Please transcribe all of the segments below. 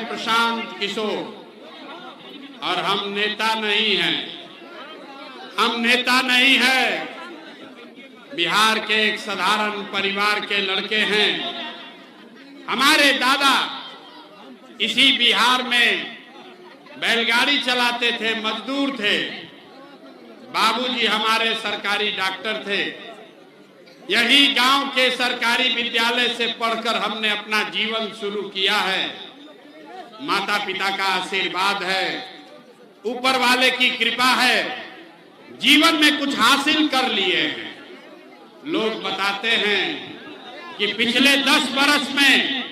प्रशांत किशोर और हम नेता नहीं हैं। हम नेता नहीं हैं, बिहार के एक साधारण परिवार के लड़के हैं। हमारे दादा इसी बिहार में बैलगाड़ी चलाते थे, मजदूर थे। बाबूजी हमारे सरकारी डॉक्टर थे। यही गांव के सरकारी विद्यालय से पढ़कर हमने अपना जीवन शुरू किया है। माता पिता का आशीर्वाद है, ऊपर वाले की कृपा है, जीवन में कुछ हासिल कर लिए हैं। लोग बताते हैं कि पिछले 10 बरस में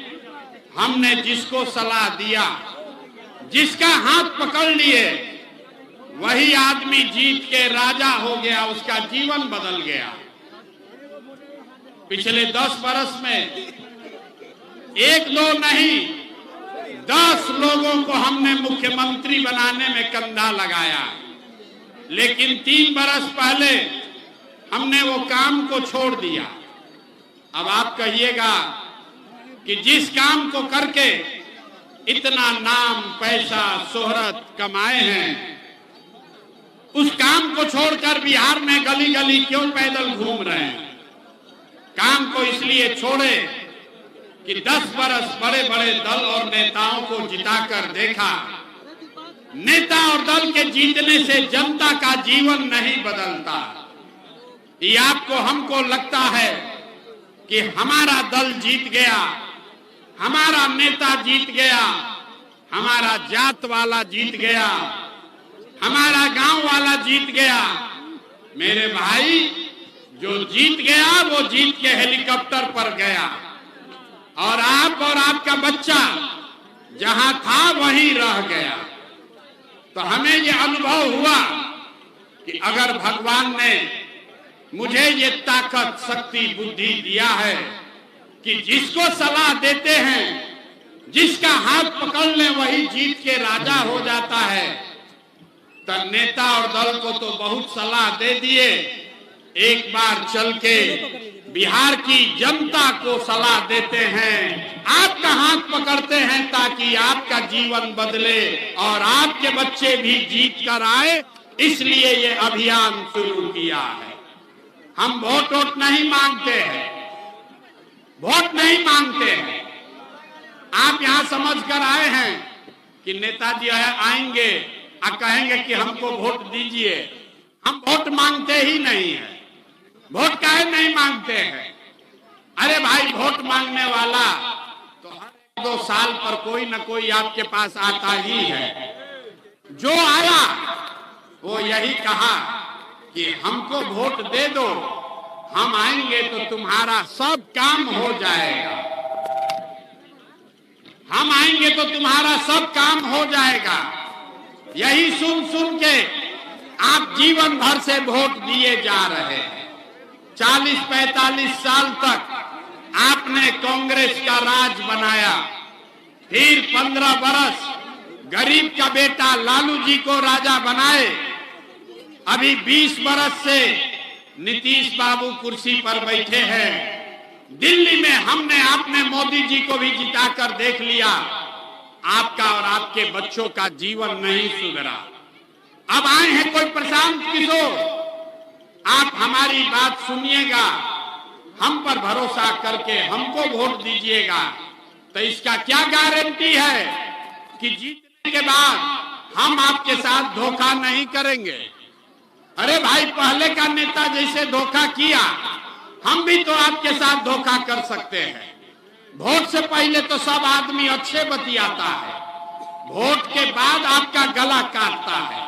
हमने जिसको सलाह दिया, जिसका हाथ पकड़ लिए, वही आदमी जीत के राजा हो गया, उसका जीवन बदल गया। पिछले 10 बरस में 1-2 नहीं 10 लोगों को हमने मुख्यमंत्री बनाने में कंधा लगाया, लेकिन 3 बरस पहले हमने वो काम को छोड़ दिया। अब आप कहिएगा कि जिस काम को करके इतना नाम, पैसा, शोहरत कमाए हैं, उस काम को छोड़कर बिहार में गली गली क्यों पैदल घूम रहे हैं? काम को इसलिए छोड़े कि 10 बरस बड़े बड़े दल और नेताओं को जिताकर देखा। नेता और दल के जीतने से जनता का जीवन नहीं बदलता। ये आपको हमको लगता है कि हमारा दल जीत गया, हमारा नेता जीत गया, हमारा जात वाला जीत गया, हमारा गांव वाला जीत गया। मेरे भाई, जो जीत गया वो जीत के हेलीकॉप्टर पर गया, और आप और आपका बच्चा जहां था वहीं रह गया। तो हमें ये अनुभव हुआ कि अगर भगवान ने मुझे ये ताकत, शक्ति, बुद्धि दिया है कि जिसको सलाह देते हैं, जिसका हाथ पकड़ ले वही जीत के राजा हो जाता है, तो नेता और दल को तो बहुत सलाह दे दिए। एक बार चल के बिहार की जनता को सलाह देते हैं, आपका हाथ पकड़ते हैं ताकि आपका जीवन बदले और आपके बच्चे भी जीत कर आए। इसलिए ये अभियान शुरू किया है। हम वोट नहीं मांगते हैं, वोट नहीं मांगते हैं। आप यहाँ समझ कर आए हैं कि नेताजी आएंगे और कहेंगे कि हमको वोट दीजिए। हम वोट मांगते ही नहीं है। वोट काहे नहीं मांगते हैं? अरे भाई, वोट मांगने वाला तो हर 2 साल पर कोई न कोई आपके पास आता ही है। जो आया वो यही कहा कि हमको वोट दे दो, हम आएंगे तो तुम्हारा सब काम हो जाएगा। हम आएंगे तो तुम्हारा सब काम हो जाएगा। यही सुन सुन के आप जीवन भर से वोट दिए जा रहे हैं। 40-45 साल तक आपने कांग्रेस का राज बनाया, फिर 15 बरस गरीब का बेटा लालू जी को राजा बनाए। अभी 20 बरस से नीतीश बाबू कुर्सी पर बैठे हैं। दिल्ली में हमने आपने मोदी जी को भी जिताकर देख लिया। आपका और आपके बच्चों का जीवन नहीं सुधरा। अब आए हैं कोई प्रशांत किशोर, आप हमारी बात सुनिएगा, हम पर भरोसा करके हमको वोट दीजिएगा। तो इसका क्या गारंटी है कि जीतने के बाद हम आपके साथ धोखा नहीं करेंगे? अरे भाई, पहले का नेता जैसे धोखा किया, हम भी तो आपके साथ धोखा कर सकते हैं। वोट से पहले तो सब आदमी अच्छे बतियाता है, वोट के बाद आपका गला काटता है।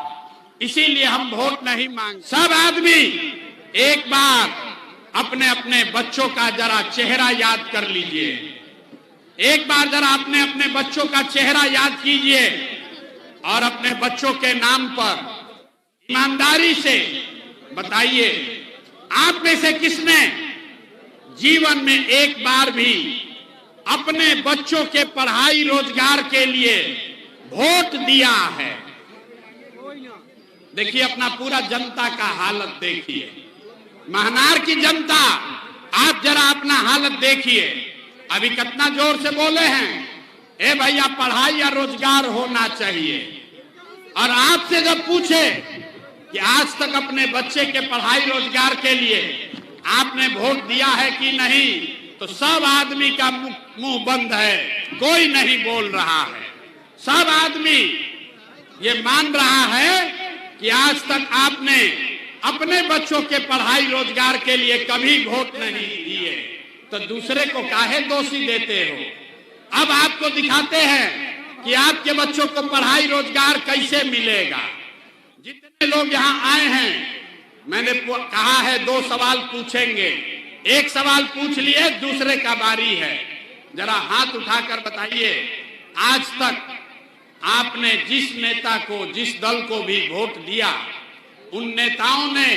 इसीलिए हम वोट नहीं मांग। सब आदमी एक बार अपने अपने बच्चों का जरा चेहरा याद कर लीजिए। एक बार जरा अपने अपने बच्चों का चेहरा याद कीजिए और अपने बच्चों के नाम पर ईमानदारी से बताइए, आप में से किसने जीवन में एक बार भी अपने बच्चों के पढ़ाई रोजगार के लिए वोट दिया है? देखिए, अपना पूरा जनता का हालत देखिए। महनार की जनता, आप जरा अपना हालत देखिए। अभी कितना जोर से बोले हैं ए भैया पढ़ाई या रोजगार होना चाहिए। और आपसे जब पूछे कि आज तक अपने बच्चे के पढ़ाई रोजगार के लिए आपने वोट दिया है कि नहीं, तो सब आदमी का मुंह बंद है, कोई नहीं बोल रहा है। सब आदमी ये मान रहा है कि आज तक आपने अपने बच्चों के पढ़ाई रोजगार के लिए कभी वोट नहीं दिए, तो दूसरे को काहे दोषी देते हो। अब आपको दिखाते हैं कि आपके बच्चों को पढ़ाई रोजगार कैसे मिलेगा। जितने लोग यहाँ आए हैं, मैंने कहा है 2 सवाल पूछेंगे। एक सवाल पूछ लिए, दूसरे का बारी है। जरा हाथ उठाकर बताइए, आज तक आपने जिस नेता को, जिस दल को भी वोट दिया, उन नेताओं ने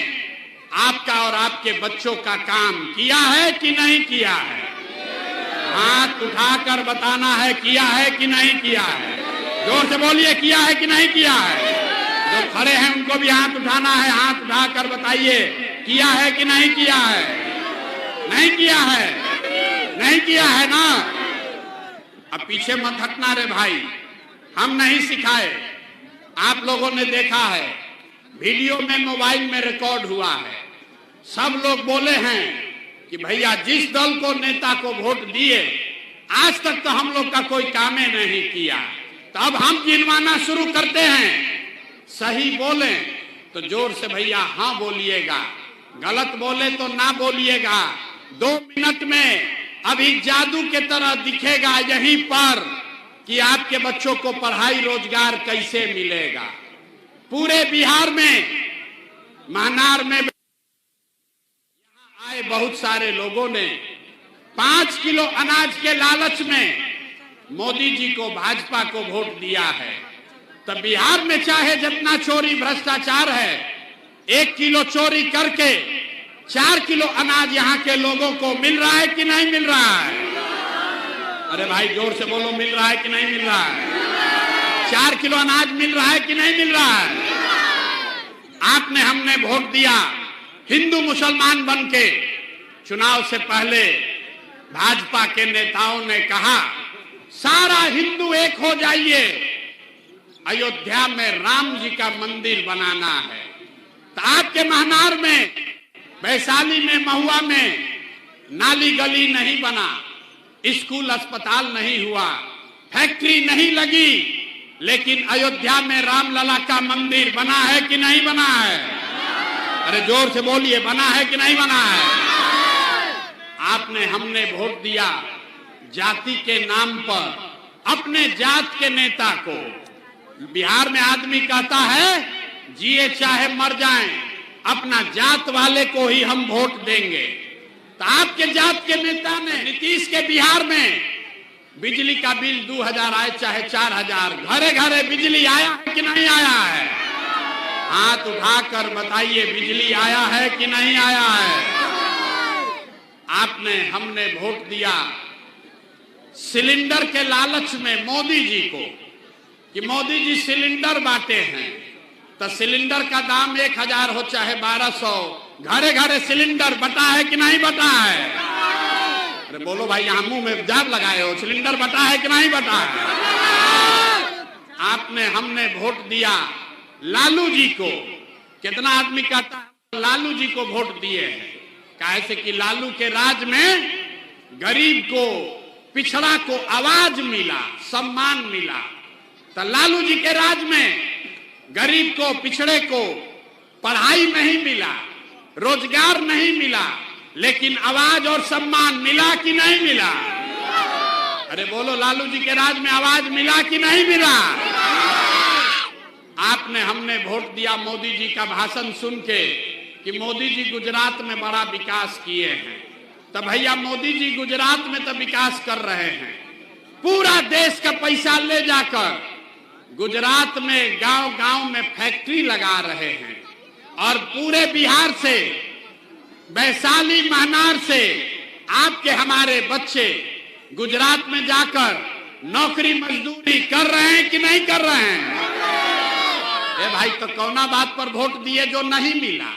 आपका और आपके बच्चों का काम किया है कि नहीं किया है? हाथ उठाकर बताना है, किया है कि नहीं किया है। जोर से बोलिए, किया है कि नहीं किया है। जो खड़े हैं उनको भी हाथ उठाना है, हाथ उठाकर बताइए, किया है कि नहीं किया है। नहीं किया है, नहीं किया है ना। अब पीछे मत हटना रे भाई, हम नहीं सिखाए। आप लोगों ने देखा है, वीडियो में मोबाइल में रिकॉर्ड हुआ है। सब लोग बोले हैं कि भैया जिस दल को, नेता को वोट दिए, आज तक तो हम लोग का कोई काम ही नहीं किया। तो अब हम गिनवाना शुरू करते हैं। सही बोले तो जोर से भैया हाँ बोलिएगा, गलत बोले तो ना बोलिएगा। 2 मिनट में अभी जादू के तरह दिखेगा यहीं पर कि आपके बच्चों को पढ़ाई रोजगार कैसे मिलेगा। पूरे बिहार में, महनार में यहाँ आए बहुत सारे लोगों ने 5 किलो अनाज के लालच में मोदी जी को, भाजपा को वोट दिया है। तब बिहार में चाहे जितना चोरी भ्रष्टाचार है, 1 किलो चोरी करके 4 किलो अनाज यहाँ के लोगों को मिल रहा है कि नहीं मिल रहा है? अरे भाई जोर से बोलो, मिल रहा है कि नहीं मिल रहा है? 4 किलो अनाज मिल रहा है कि नहीं मिल रहा है? आपने, हमने वोट दिया हिंदू मुसलमान बन के। चुनाव से पहले भाजपा के नेताओं ने कहा सारा हिंदू एक हो जाइए, अयोध्या में राम जी का मंदिर बनाना है। तो आपके महनार में, वैशाली में, महुआ में नाली गली नहीं बना, स्कूल अस्पताल नहीं हुआ, फैक्ट्री नहीं लगी, लेकिन अयोध्या में रामलला का मंदिर बना है कि नहीं बना है? अरे जोर से बोलिए, बना है कि नहीं बना है? आपने, हमने वोट दिया जाति के नाम पर, अपने जात के नेता को। बिहार में आदमी कहता है जिए चाहे मर जाएं, अपना जात वाले को ही हम वोट देंगे। तो आपके जात के नेता ने, नीतीश के बिहार में बिजली का बिल 2000 आए चाहे 4000, घरे घरे बिजली आया है कि नहीं आया है? हाथ उठाकर बताइए, बिजली आया है कि नहीं आया है? आपने, हमने वोट दिया सिलेंडर के लालच में मोदी जी को, कि मोदी जी सिलेंडर बांटे हैं, तो सिलेंडर का दाम 1000 हो चाहे 1200, घरे घरे सिलेंडर बटा है कि नहीं बटा है? अरे बोलो भाई, यहाँ मुंह में जाब लगाए हो, सिलेंडर बटा है कि नहीं बटा है? आपने, हमने वोट दिया लालू जी को। कितना आदमी कहता है लालू जी को वोट दिए हैं, कैसे कि लालू के राज में गरीब को, पिछड़ा को आवाज मिला, सम्मान मिला। तो लालू जी के राज में गरीब को, पिछड़े को पढ़ाई नहीं मिला, रोजगार नहीं मिला, लेकिन आवाज और सम्मान मिला कि नहीं मिला? अरे बोलो, लालू जी के राज में आवाज मिला कि नहीं मिला? आपने, हमने वोट दिया मोदी जी का भाषण सुन के कि मोदी जी गुजरात में बड़ा विकास किए हैं। तो भैया मोदी जी गुजरात में तो विकास कर रहे हैं, पूरा देश का पैसा ले जाकर गुजरात में गांव गांव में फैक्ट्री लगा रहे हैं, और पूरे बिहार से, वैशाली, महनार से आपके, हमारे बच्चे गुजरात में जाकर नौकरी मजदूरी कर रहे हैं कि नहीं कर रहे हैं? ए भाई, तो कौना बात पर वोट दिए जो नहीं मिला?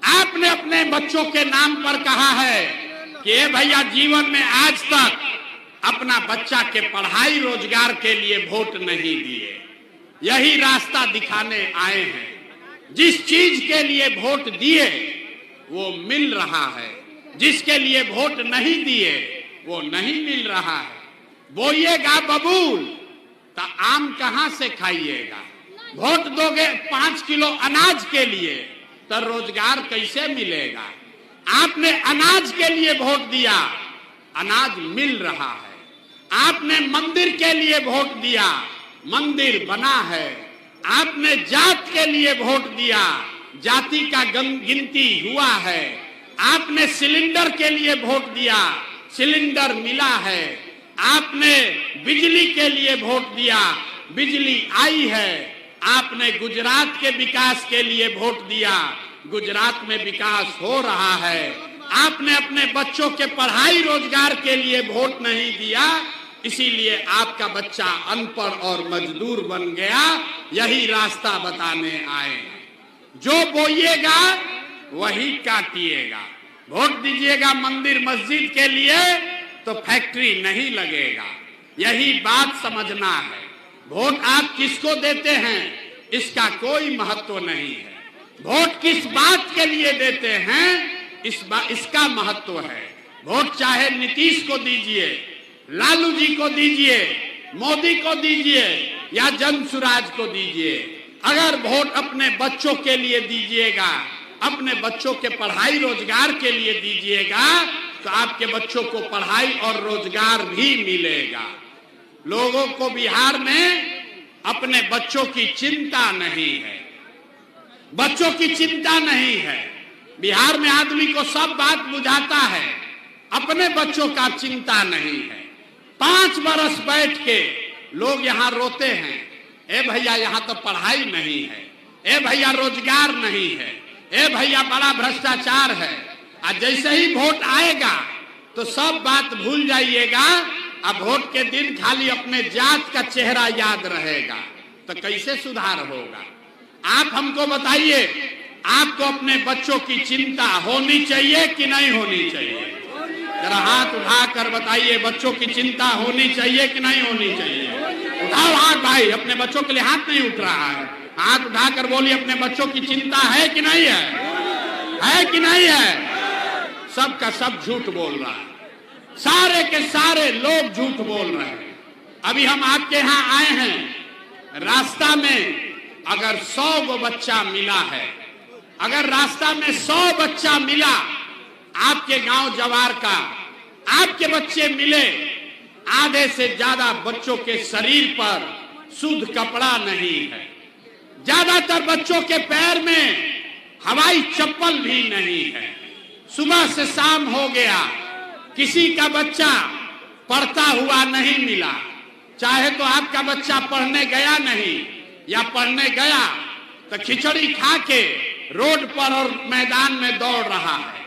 आपने अपने बच्चों के नाम पर कहा है कि ए भैया जीवन में आज तक अपना बच्चा के पढ़ाई रोजगार के लिए वोट नहीं दिए। यही रास्ता दिखाने आए हैं। जिस चीज के लिए वोट दिए वो मिल रहा है, जिसके लिए वोट नहीं दिए वो नहीं मिल रहा है। बोइएगा बबूल तो आम कहां से खाइएगा? वोट दोगे 5 किलो अनाज के लिए तो रोजगार कैसे मिलेगा? आपने अनाज के लिए वोट दिया, अनाज मिल रहा है। आपने मंदिर के लिए वोट दिया, मंदिर बना है। आपने जात के लिए वोट दिया, जाति का गिनती हुआ है। आपने सिलेंडर के लिए वोट दिया, सिलेंडर मिला है। आपने बिजली के लिए वोट दिया, बिजली आई है। आपने गुजरात के विकास के लिए वोट दिया, गुजरात में विकास हो रहा है। आपने अपने बच्चों के पढ़ाई रोजगार के लिए वोट नहीं दिया, इसीलिए आपका बच्चा अनपढ़ और मजदूर बन गया। यही रास्ता बताने आए। जो बोइएगा वही काटिएगा। वोट दीजिएगा मंदिर मस्जिद के लिए तो फैक्ट्री नहीं लगेगा। यही बात समझना है। वोट आप किसको देते हैं इसका कोई महत्व नहीं है। वोट किस बात के लिए देते हैं इसका महत्व है। वोट चाहे नीतीश को दीजिए, लालू जी को दीजिए, मोदी को दीजिए या जनसुराज को दीजिए, अगर वोट अपने बच्चों के लिए दीजिएगा, अपने बच्चों के पढ़ाई रोजगार के लिए दीजिएगा तो आपके बच्चों को पढ़ाई और रोजगार भी मिलेगा। लोगों को बिहार में अपने बच्चों की चिंता नहीं है, बच्चों की चिंता नहीं है। बिहार में आदमी को सब बात बुझाता है, अपने बच्चों का चिंता नहीं है। 5 बरस बैठ के लोग यहाँ रोते हैं, ए भैया यहाँ तो पढ़ाई नहीं है, ए भैया रोजगार नहीं है, ए भैया बड़ा भ्रष्टाचार है। और जैसे ही वोट आएगा तो सब बात भूल जाइएगा। अब वोट के दिन खाली अपने जात का चेहरा याद रहेगा, तो कैसे सुधार होगा? आप हमको बताइए, आपको अपने बच्चों की चिंता होनी चाहिए कि नहीं होनी चाहिए? जरा हाथ उठाकर बताइए, बच्चों की चिंता होनी चाहिए कि नहीं होनी चाहिए? उठाओ हाथ भाई, अपने बच्चों के लिए हाथ नहीं उठ रहा है। हाथ उठाकर बोलिए, अपने बच्चों की चिंता है कि नहीं है? है कि नहीं है? सबका सब झूठ बोल रहा है, सारे के सारे लोग झूठ बोल रहे हैं। अभी हम आपके यहाँ आए हैं, रास्ता में अगर 100 गो बच्चा मिला है, अगर रास्ता में 100 बच्चा मिला आपके गांव जवार का, आपके बच्चे मिले, आधे से ज्यादा बच्चों के शरीर पर शुद्ध कपड़ा नहीं है, ज्यादातर बच्चों के पैर में हवाई चप्पल भी नहीं है। सुबह से शाम हो गया, किसी का बच्चा पढ़ता हुआ नहीं मिला। चाहे तो आपका बच्चा पढ़ने गया नहीं, या पढ़ने गया तो खिचड़ी खा के रोड पर और मैदान में दौड़ रहा है।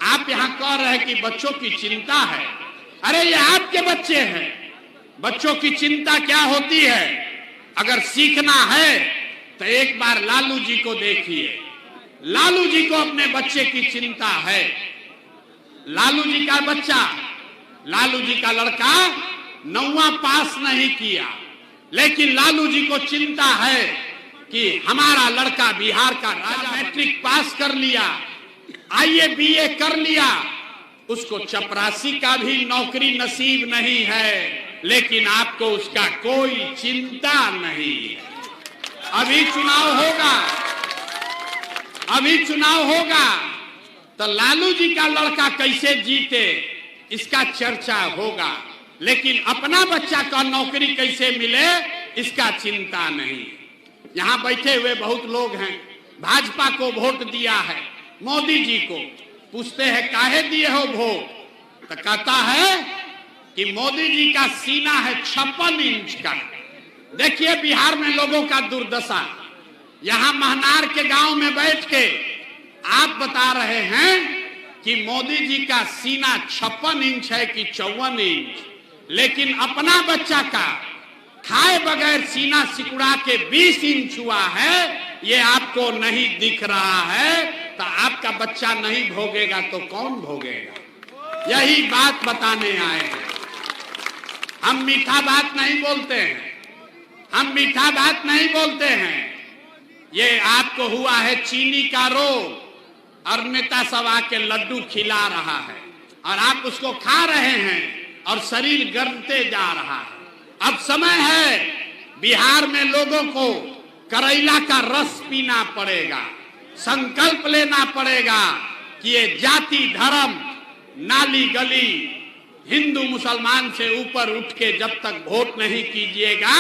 आप यहाँ कह रहे हैं कि बच्चों की चिंता है। अरे ये आपके बच्चे हैं, बच्चों की चिंता क्या होती है? अगर सीखना है तो एक बार लालू जी को देखिए, लालू जी को अपने बच्चे की चिंता है। लालू जी का बच्चा, लालू जी का लड़का 9वां पास नहीं किया, लेकिन लालू जी को चिंता है कि हमारा लड़का बिहार का राजा, मैट्रिक पास कर लिया, आईए बीए कर लिया, उसको चपरासी का भी नौकरी नसीब नहीं है, लेकिन आपको उसका कोई चिंता नहीं है। अभी चुनाव होगा, अभी चुनाव होगा तो लालू जी का लड़का कैसे जीते इसका चर्चा होगा, लेकिन अपना बच्चा का नौकरी कैसे मिले इसका चिंता नहीं। यहाँ बैठे हुए बहुत लोग हैं, भाजपा को वोट दिया है, मोदी जी को पूछते हैं काहे दिए हो वोट, तो कहता है कि मोदी जी का सीना है 56 इंच का। देखिए बिहार में लोगों का दुर्दशा। यहाँ महनार के गांव में बैठ के आप बता रहे हैं कि मोदी जी का सीना 56 इंच है कि 54 इंच, लेकिन अपना बच्चा का खाए बगैर सीना सिकुड़ा के 20 इंच हुआ है, ये आपको नहीं दिख रहा है, तो आपका बच्चा नहीं भोगेगा तो कौन भोगेगा? यही बात बताने आए हैं। हम मीठा बात नहीं बोलते हैं, हम मीठा बात नहीं बोलते हैं। ये आपको हुआ है चीनी का रोग और नेता सब आके लड्डू खिला रहा है और आप उसको खा रहे हैं और शरीर गलते जा रहा है। अब समय है बिहार में लोगों को करेला का रस पीना पड़ेगा, संकल्प लेना पड़ेगा कि ये जाति धर्म नाली गली हिंदू मुसलमान से ऊपर उठ के जब तक वोट नहीं कीजिएगा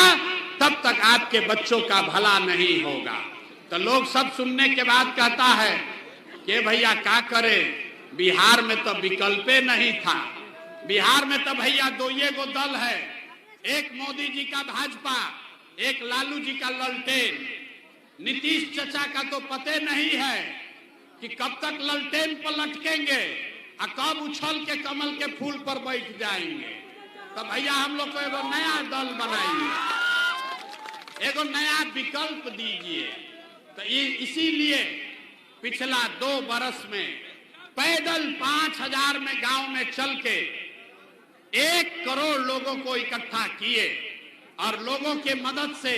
तब तक आपके बच्चों का भला नहीं होगा। तो लोग सब सुनने के बाद कहता है कि भैया क्या करे, बिहार में तो विकल्पे नहीं था, बिहार में तो भैया दो ये गो दल है, एक मोदी जी का भाजपा, एक लालू जी का ललटेन। नीतीश चचा का तो पते नहीं है कि कब तक ललटेन पर लटकेंगे और कब उछल के कमल के फूल पर बैठ जाएंगे। तो भैया हम लोग को एगो नया दल बनाइए, एगो नया विकल्प दीजिए। तो इसीलिए पिछला 2 बरस में पैदल 5000 में गांव में चल के 1 करोड़ लोगों को इकट्ठा किए और लोगों के मदद से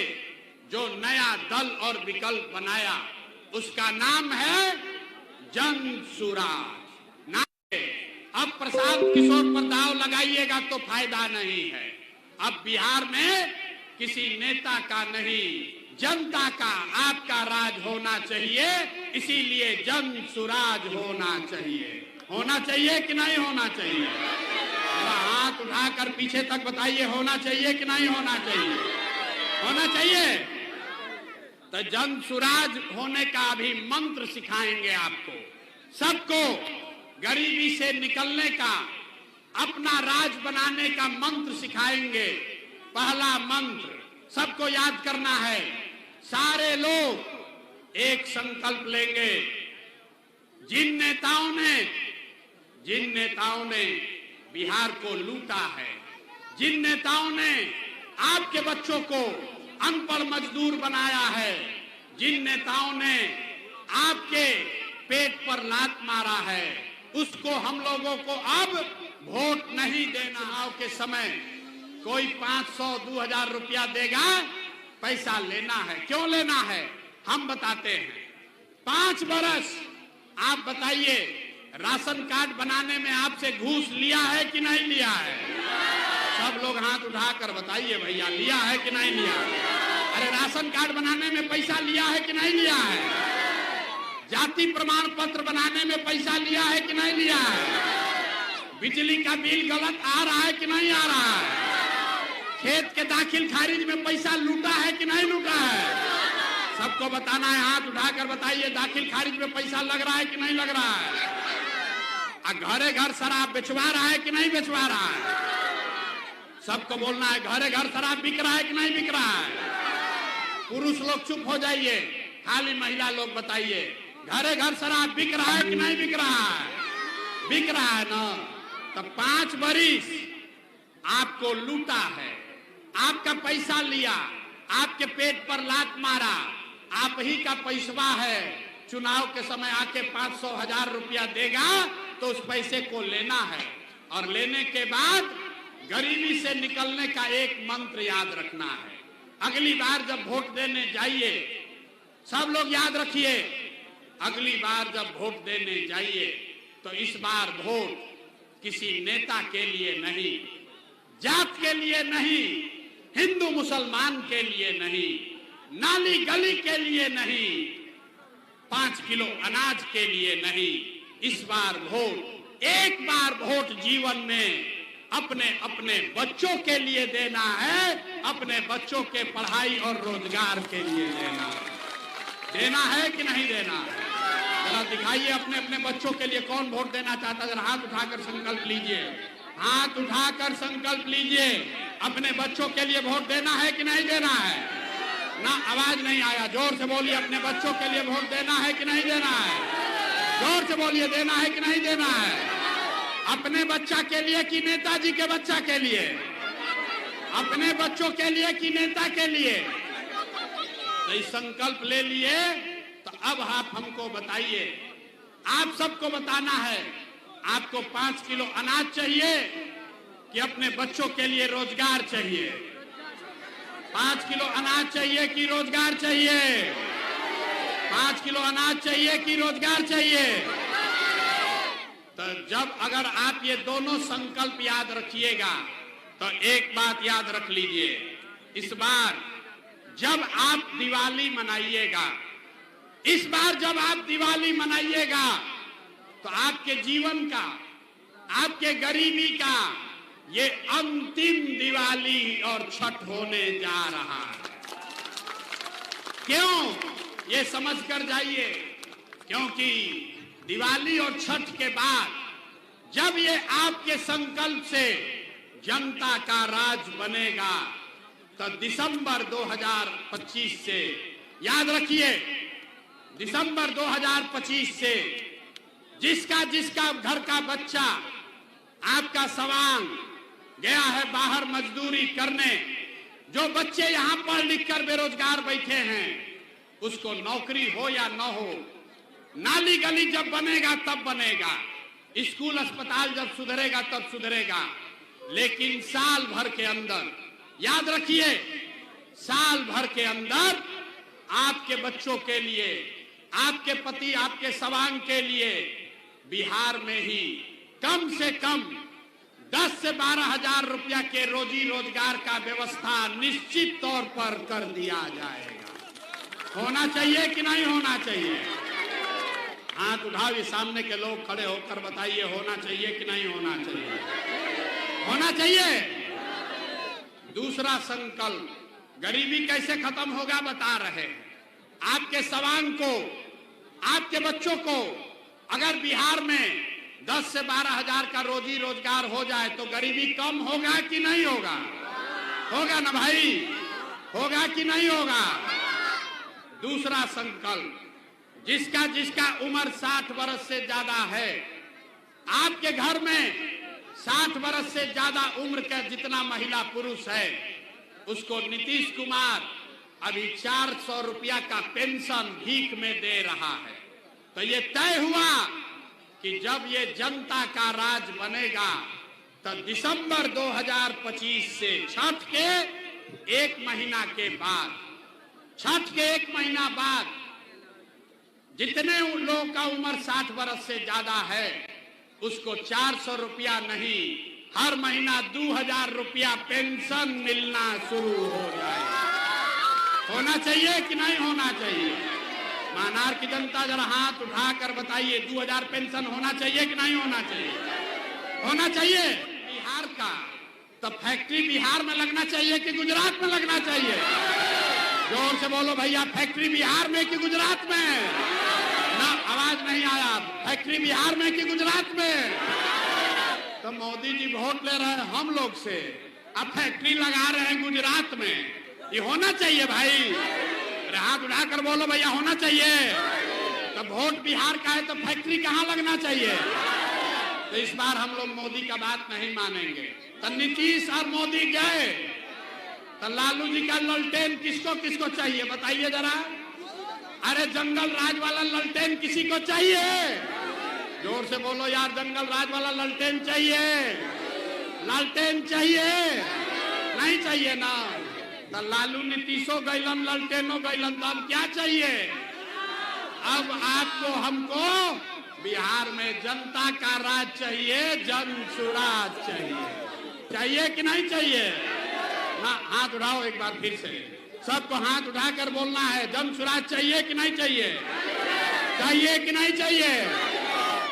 जो नया दल और विकल्प बनाया उसका नाम है जन सुराज। अब प्रशांत किशोर पर दाव लगाइएगा तो फायदा नहीं है। अब बिहार में किसी नेता का नहीं, जनता का आपका राज होना चाहिए, इसीलिए जन सुराज होना चाहिए। होना चाहिए कि नहीं होना चाहिए? हाथ उठाकर पीछे तक बताइए, होना चाहिए कि नहीं होना चाहिए? होना चाहिए। तो जन सुराज होने का भी मंत्र सिखाएंगे आपको, सबको गरीबी से निकलने का, अपना राज बनाने का मंत्र सिखाएंगे। पहला मंत्र सबको याद करना है, सारे लोग एक संकल्प लेंगे। जिन नेताओं ने बिहार को लूटा है, जिन नेताओं ने आपके बच्चों को अनपढ़ मजदूर बनाया है, जिन नेताओं ने आपके पेट पर लात मारा है, उसको हम लोगों को अब वोट नहीं देना। आओ के समय कोई 500 2000 रुपया देगा, पैसा लेना है। क्यों लेना है हम बताते हैं। 5 बरस आप बताइए, राशन कार्ड बनाने में आपसे घूस लिया है कि नहीं लिया है? सब लोग हाथ उठाकर बताइए भैया, लिया है कि नहीं लिया? अरे राशन कार्ड बनाने में पैसा लिया है कि नहीं लिया है? जाति प्रमाण पत्र बनाने में पैसा लिया है कि नहीं लिया है? बिजली का बिल गलत आ रहा है कि नहीं आ रहा है? खेत के दाखिल खारिज में पैसा लूटा है कि नहीं लूटा है? सबको बताना है, हाथ उठाकर बताइए, दाखिल खारिज में पैसा लग रहा है कि नहीं लग रहा है? घरे घर शराब बेचवा रहा है कि नहीं बेचवा रहा है? सबको बोलना है, घरे घर शराब बिक रहा है कि नहीं बिक रहा है? पुरुष लोग चुप हो जाइए, खाली महिला लोग बताइए, घरे घर शराब बिक रहा है कि नहीं बिक रहा है? बिक रहा है ना। तो 5 बरिस आपको लूटा है, आपका पैसा लिया, आपके पेट पर लात मारा, आप ही का पैसा है। चुनाव के समय आके 500 1000 रुपया देगा तो उस पैसे को लेना है और लेने के बाद गरीबी से निकलने का एक मंत्र याद रखना है। अगली बार जब वोट देने जाइए, सब लोग याद रखिए, अगली बार जब वोट देने जाइए तो इस बार वोट किसी नेता के लिए नहीं, जात के लिए नहीं, हिंदू मुसलमान के लिए नहीं, नाली गली के लिए नहीं, 5 किलो अनाज के लिए नहीं। इस बार वोट, एक बार वोट जीवन में अपने अपने बच्चों के लिए देना है, अपने बच्चों के पढ़ाई और रोजगार के लिए देना है कि नहीं देना है? जरा दिखाइए अपने अपने बच्चों के लिए कौन वोट देना चाहता है? जरा हाथ उठाकर संकल्प लीजिए, हाथ उठाकर संकल्प लीजिए। अपने बच्चों के लिए वोट देना है कि नहीं देना है? ना, आवाज नहीं आया, जोर से बोलिए। अपने बच्चों के लिए वोट देना है कि नहीं देना है? जोर से बोलिए, देना है कि नहीं देना है? अपने बच्चा के लिए कि नेताजी के बच्चा के लिए? अपने बच्चों के लिए कि नेता के लिए? तो संकल्प ले लिए। तो अब आप हमको बताइए, आप सबको बताना है, आपको 5 किलो अनाज चाहिए, कि अपने बच्चों के लिए रोजगार चाहिए। 5 किलो अनाज चाहिए कि रोजगार चाहिए? 5 किलो अनाज चाहिए कि रोजगार चाहिए? तो जब अगर आप ये दोनों संकल्प याद रखिएगा तो एक बात याद रख लीजिए, इस बार जब आप दिवाली मनाइएगा, इस बार जब आप दिवाली मनाइएगा तो आपके जीवन का, आपके गरीबी का ये अंतिम दिवाली और छठ होने जा रहा है। क्यों? ये समझ कर जाइए, क्योंकि दिवाली और छठ के बाद जब ये आपके संकल्प से जनता का राज बनेगा तो दिसंबर 2025 से, याद रखिए, दिसंबर 2025 से जिसका जिसका घर का बच्चा आपका सवांग गया है बाहर मजदूरी करने, जो बच्चे यहां पढ़ लिख कर बेरोजगार बैठे हैं, उसको नौकरी हो या न हो, नाली गली जब बनेगा तब बनेगा, स्कूल अस्पताल जब सुधरेगा तब सुधरेगा। लेकिन साल भर के अंदर, याद रखिए, साल भर के अंदर आपके बच्चों के लिए, आपके पति, आपके सवांग के लिए बिहार में ही कम से कम 10 से 12 हजार रुपया के रोजी रोजगार का व्यवस्था निश्चित तौर पर कर दिया जाएगा। होना चाहिए कि नहीं होना चाहिए? हाथ उठाइए, सामने के लोग खड़े होकर बताइए, होना चाहिए कि नहीं होना चाहिए? होना चाहिए। दूसरा संकल्प, गरीबी कैसे खत्म होगा बता रहे हैं। आपके सवांग को, आपके बच्चों को अगर बिहार में 10 से 12 हजार का रोजी रोजगार हो जाए तो गरीबी कम होगा कि नहीं होगा? होगा ना भाई, होगा कि नहीं होगा? दूसरा संकल्प, जिसका जिसका उम्र 60 वर्ष से ज्यादा है, आपके घर में 60 वर्ष से ज्यादा उम्र का जितना महिला पुरुष है, उसको नीतीश कुमार अभी 400 रुपया का पेंशन भीख में दे रहा है। तो ये तय हुआ कि जब ये जनता का राज बनेगा तो दिसंबर 2025 से छठ के 1 महीना के बाद, छठ के 1 महीना बाद जितने लोगों का उम्र 60 वर्ष से ज्यादा है उसको 400 रुपया नहीं, हर महीना 2000 रुपया पेंशन मिलना शुरू हो जाएगा। होना चाहिए कि नहीं होना चाहिए? मानार की जनता जरा हाथ उठाकर बताइए, 2000 पेंशन होना चाहिए कि नहीं होना चाहिए? होना चाहिए। बिहार का तो फैक्ट्री बिहार में लगना चाहिए कि गुजरात में लगना चाहिए? जोर से बोलो भैया, फैक्ट्री बिहार में कि गुजरात में? ना, आवाज नहीं आया। फैक्ट्री बिहार में कि गुजरात में? तो मोदी जी वोट ले रहे हैं हम लोग से, अब फैक्ट्री लगा रहे हैं गुजरात में। ये होना चाहिए भाई। हाथ उठाकर बोलो भैया, होना चाहिए। तो वोट बिहार का है तो फैक्ट्री कहाँ लगना चाहिए? तो इस बार हम लोग मोदी का बात नहीं मानेंगे। तो नीतीश और मोदी गए तो लालू जी का ललटेन किसको किसको चाहिए बताइए जरा? अरे जंगल राज वाला ललटेन किसी को चाहिए? जोर से बोलो यार, जंगल राज वाला ललटेन चाहिए? लालटेन चाहिए? नहीं चाहिए ना? तो लालू नीतीशो गैलन, ललटेनो गैलन, तो अब क्या चाहिए? अब आपको हमको बिहार में जनता का राज चाहिए, जन सुराज चाहिए। चाहिए कि नहीं चाहिए? ना, हाथ उठाओ एक बार फिर से, सबको हाथ उठाकर बोलना है, जन सुराज चाहिए कि नहीं चाहिए? चाहिए कि नहीं चाहिए?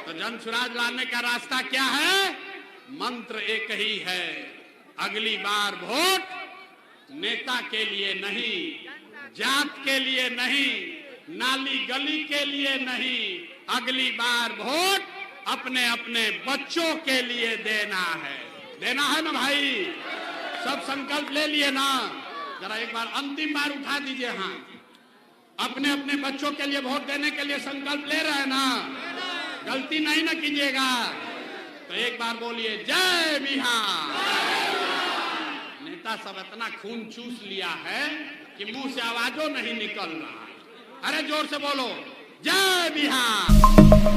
तो जन सुराज लाने का रास्ता क्या है? मंत्र एक ही है, अगली बार वोट नेता के लिए नहीं, जात के लिए नहीं, नाली गली के लिए नहीं, अगली बार वोट अपने अपने बच्चों के लिए देना है। देना है ना भाई? सब संकल्प ले लिए ना? जरा एक बार अंतिम बार उठा दीजिए हाथ। अपने अपने बच्चों के लिए वोट देने के लिए संकल्प ले रहे हैं ना? गलती नहीं ना कीजिएगा। तो एक बार बोलिए, जय बिहार। नेता सब इतना खून चूस लिया है कि मुंह से आवाजों नहीं निकल रहा। अरे जोर से बोलो, जय बिहार।